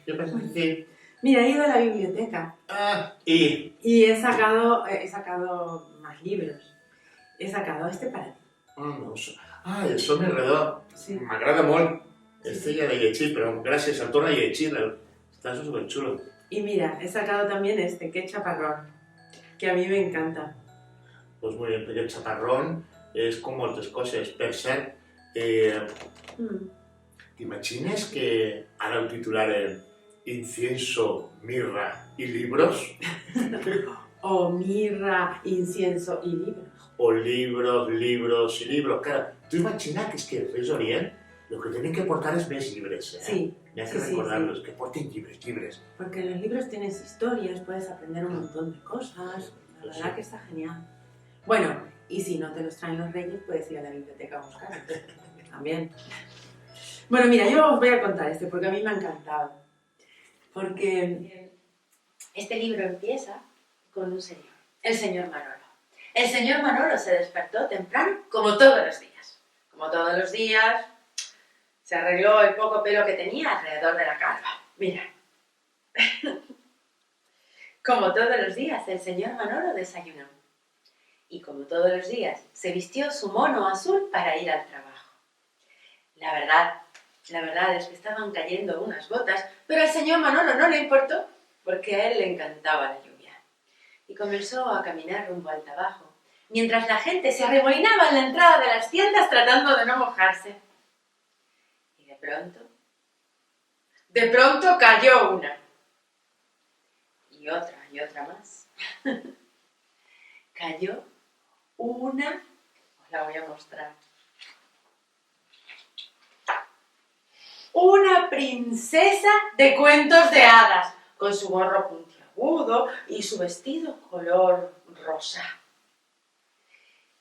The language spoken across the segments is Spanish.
¿Qué vas a decir? Mira, he ido a la biblioteca Y... y he sacado más libros. He sacado este para ti. no, el somni redó. Sí. M'agrada molt. Este ja l'he llegit, però gràcies, el torno a llegir. Està superxulo. Y mira, he sacado también este, que es chaparrón, que a mí me encanta. Pues muy bien, perquè el chaparrón és com moltes coses. Per cert, t'imagines que ara el titularen Incienso, mirra y libros? O mirra, incienso y libros. O libros, libros y libros. Claro, tú imaginas que es que el Reis Orient lo que tienen que portar es més llibres, ¿eh? Sí. Me hace recordarlos, que porten libres. Porque los libros tienes historias, puedes aprender un montón de cosas. La verdad que está genial. Bueno, y si no te los traen los reyes, puedes ir a la biblioteca a buscar. También. Bueno, mira, yo os voy a contar este porque a mí me ha encantado. Porque este libro empieza con un señor, el señor Manolo. El señor Manolo se despertó temprano como todos los días. Como todos los días, se arregló el poco pelo que tenía alrededor de la calva. Mira. Como todos los días, el señor Manolo desayunó. Y como todos los días, se vistió su mono azul para ir al trabajo. La verdad es que estaban cayendo unas gotas, pero al señor Manolo no le importó, porque a él le encantaba la lluvia. Y comenzó a caminar rumbo al trabajo, mientras la gente se arremolinaba en la entrada de las tiendas tratando de no mojarse. Y de pronto cayó una. Y otra más. Cayó una, os la voy a mostrar. Una princesa de cuentos de hadas, con su gorro puntiagudo y su vestido color rosa.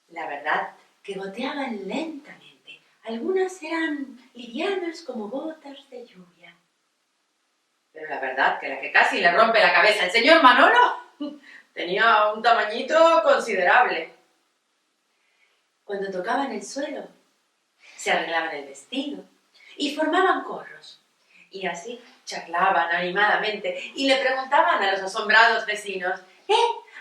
La verdad que goteaban lentamente. Algunas eran livianas como gotas de lluvia. Pero la verdad que la que casi le rompe la cabeza al señor Manolo tenía un tamañito considerable. Cuando tocaban el suelo, se arreglaban el vestido y formaban corros. Y así charlaban animadamente y le preguntaban a los asombrados vecinos: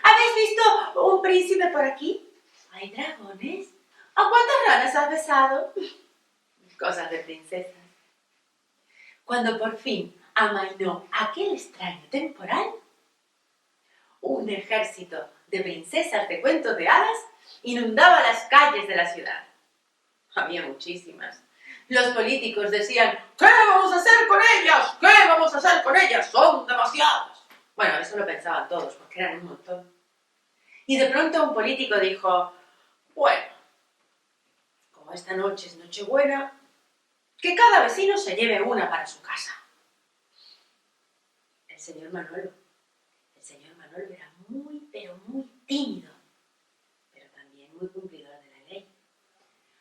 ¿habéis visto un príncipe por aquí? ¿Hay dragones? ¿A cuántas ranas has besado? Cosas de princesas. Cuando por fin amainó aquel extraño temporal, un ejército de princesas de cuentos de hadas inundaba las calles de la ciudad. Había muchísimas. Los políticos decían: ¿qué vamos a hacer con ellas? ¿Qué vamos a hacer con ellas? Son demasiadas. Bueno, eso lo pensaban todos, porque eran un montón. Y de pronto un político dijo: bueno, como esta noche es Nochebuena, que cada vecino se lleve una para su casa. El señor Manolo era muy, pero muy tímido, pero también muy cumplidor de la ley.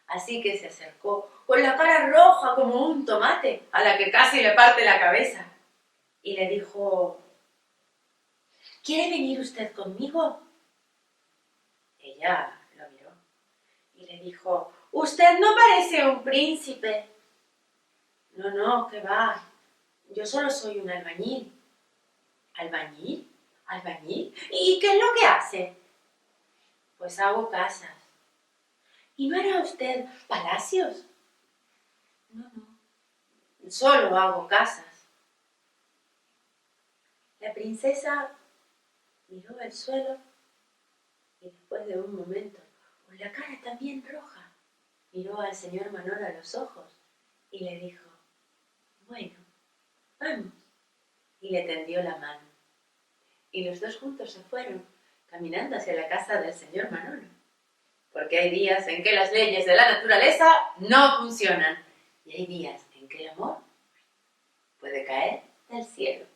Así que se acercó con la cara roja como un tomate, a la que casi le parte la cabeza, y le dijo: ¿quiere venir usted conmigo? Ella lo miró y le dijo: usted no parece un príncipe. No, ¿qué va? Yo solo soy un albañil. ¿Albañil? ¿Albañil? ¿Y qué es lo que hace? Pues hago casas. ¿Y no hará usted palacios? No, solo hago casas. La princesa miró al suelo y después de un momento, con la cara también roja, miró al señor Manolo a los ojos y le dijo: bueno, vamos. Y le tendió la mano. Y los dos juntos se fueron, caminando hacia la casa del señor Manolo. Porque hay días en que las leyes de la naturaleza no funcionan. Y hay días en que el amor puede caer del cielo.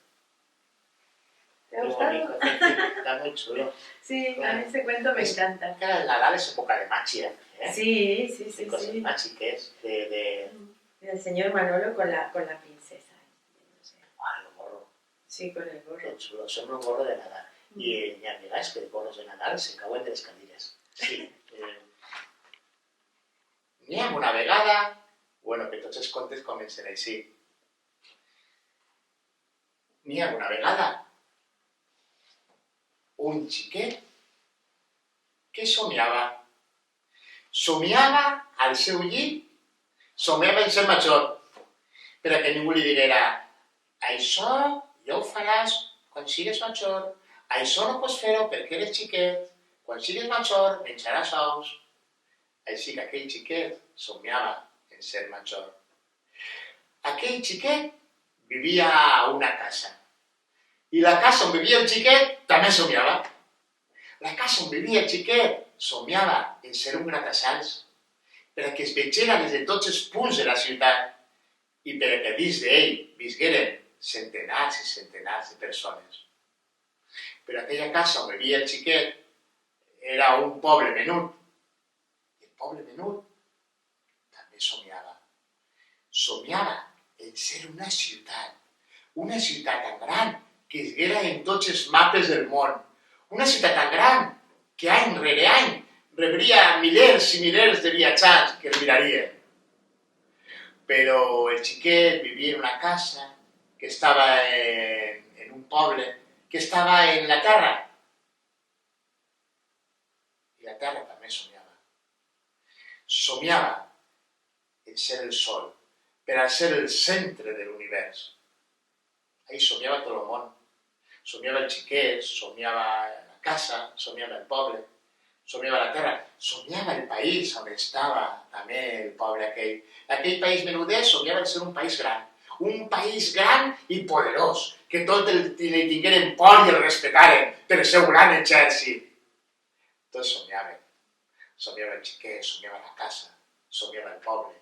¿Te ha gustado? Qué bonito, está muy chulo. Sí, a mí ese cuento me encanta. Que el Nadal es época de machi, ¿eh? Sí. ¿Qué cosas machi que es? El señor Manolo con la princesa. El gorro. Sí, con el gorro. Qué chulo, sembra un gorro de Nadal. I ja miràs que gorros de Nadal se cauen de les cadires. Sí. N'hi ha una vegada... Bueno, que tots els contes comencen així. n'hi ha una vegada un xiquet que somiava. Somiava al seu llit, somiava en ser major, per a que ningú li diguera això ja ho faràs quan sigues major, això no pots fer-ho perquè eres xiquet, quan sigues major menjaràs ous. Així que aquell xiquet somiava en ser major. Aquell xiquet vivia a una casa. I la casa on vivia el xiquet també somiava. La casa on vivia el xiquet somiava en ser un gratacels, per a que es vegera des de tots els punts de la ciutat i per a que dins d'ell visqueren centenars i centenars de persones. Però aquella casa on vivia el xiquet era un poble menut. I el poble menut també somiava. Somiava en ser una ciutat tan gran que es veiera en tots els mapes del món. Una ciutat tan gran que any rere any rebria milers i milers de viatjants que el mirarien. Però el xiquet vivia en una casa que estava en un poble, que estava en la terra. I la terra també somiava. Somiava en ser el sol, per a ser el centre de l'univers. Ahí somiava tot el món. Somiava el xiquet, somiava la casa, somiava el poble, somiava la terra, somiava el país on estava també el poble aquell. Aquell país menudet somiava en ser un país gran i poderós, que tot li tingueren por i el respectaren per el seu gran exèrcit. Tots somiaven. Somiava el xiquet, somiava la casa, somiava el poble,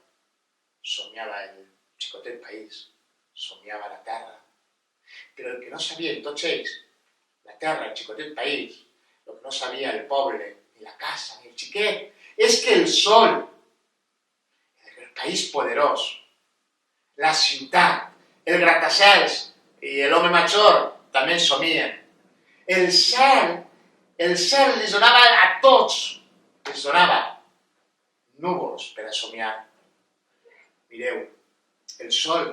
somiava el xicotet país, somiava la terra. Però el que no sabien tots ells, la terra, el xicotet país, el que no sabia el poble, ni la casa, ni el xiquet, és que el sol, el país poderós, la ciutat, el gratacels i l'home major també somien. El cel les donava a tots, les donava núvols per a somiar. Mireu, el sol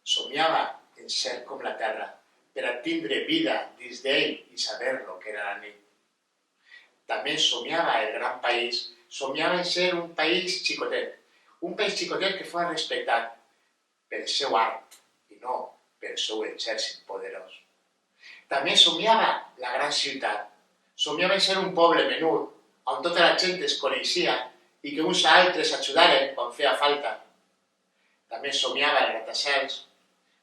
somiava en ser com la terra, per a tindre vida dins d'ell i saber lo que era la nit. També somiava el gran país, somiava en ser un país xicotet que fos respectat per el seu art i no per el seu exèrcit poderós. També somiava la gran ciutat, somiava en ser un poble menut, on tota la gent es coneixia i que uns a altres ajudaren quan feia falta. També somiava el gratacels,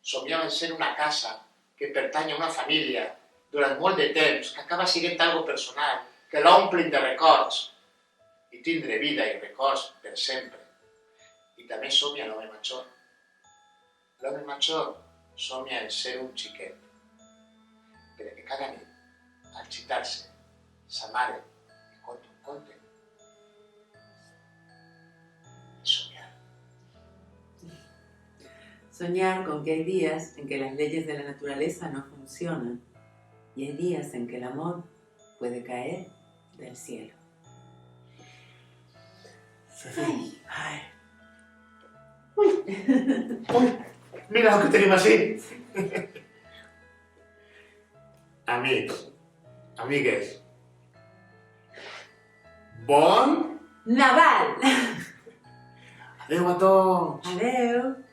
somiava en ser una casa que pertany a una família durant molt de temps, que acaba sent algo personal, que l'omplin de records i tindre vida i records per sempre. I també somia l'home major. L'home major somia en ser un xiquet, perquè cada nit, al xitar-se, sa mare li conta un conte i somiar. Soñar con que hay días en que las leyes de la naturaleza no funcionan y hay días en que el amor puede caer del cielo. Ay. Uy, mira lo que tenim així. Amics, amigues, bon Nadal! adeu a tots. Adeu!